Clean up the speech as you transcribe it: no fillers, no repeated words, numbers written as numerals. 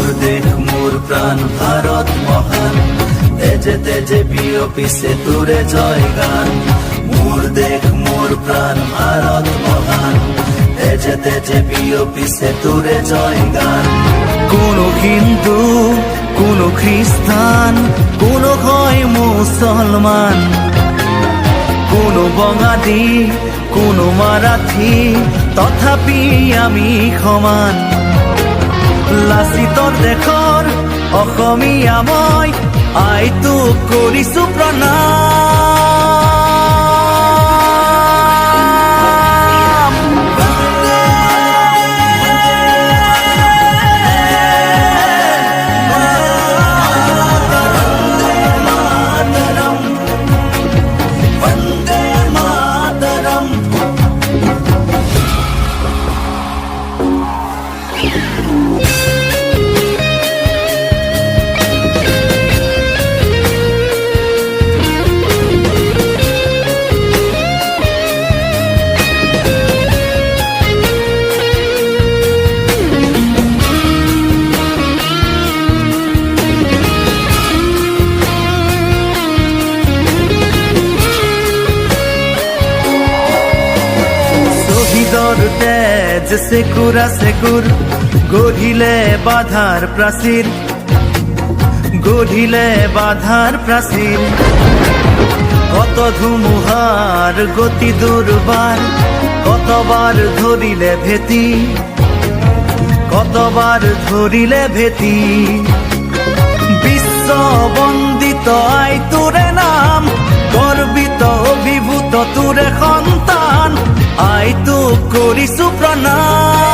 মোর দেশ মোর প্রাণ ভারত মহান, তেজে তেজে বিয়পিছে তোরে জয় গান। মোর দেশ মোর প্রাণ ভারত মহান, তেজে তেজে বিয়পিছে তোরে জয় গান। কোনো হিন্দু, কোনো খ্রিস্টান, কোনো হয় মুসলমান, কোনো বঙালী, কোনো মারাঠী, তথাপি আমি সমান। লাচিতৰ দেশৰ অসমীয়া মই, আইটোক কৰিছো প্ৰণাম। বন্দে মাতৰম। তেজ সেকুরা সেকুর, গঢ়িলে বাধাৰ প্ৰাচীৰ, গঢ়িলে বাধাৰ প্ৰাচীৰ। কত ধুমুহাৰ গতি দুৰ্বাৰ, কতবাৰ ধৰিলে ভেটি, কতবাৰ ধৰিলে ভেটি। বিশ্ব বন্দিত আই তোৰে নাম, গৰ্বিত অভিভূত তোৰে সন্তান, আইটোক কৰিছো প্ৰণাম।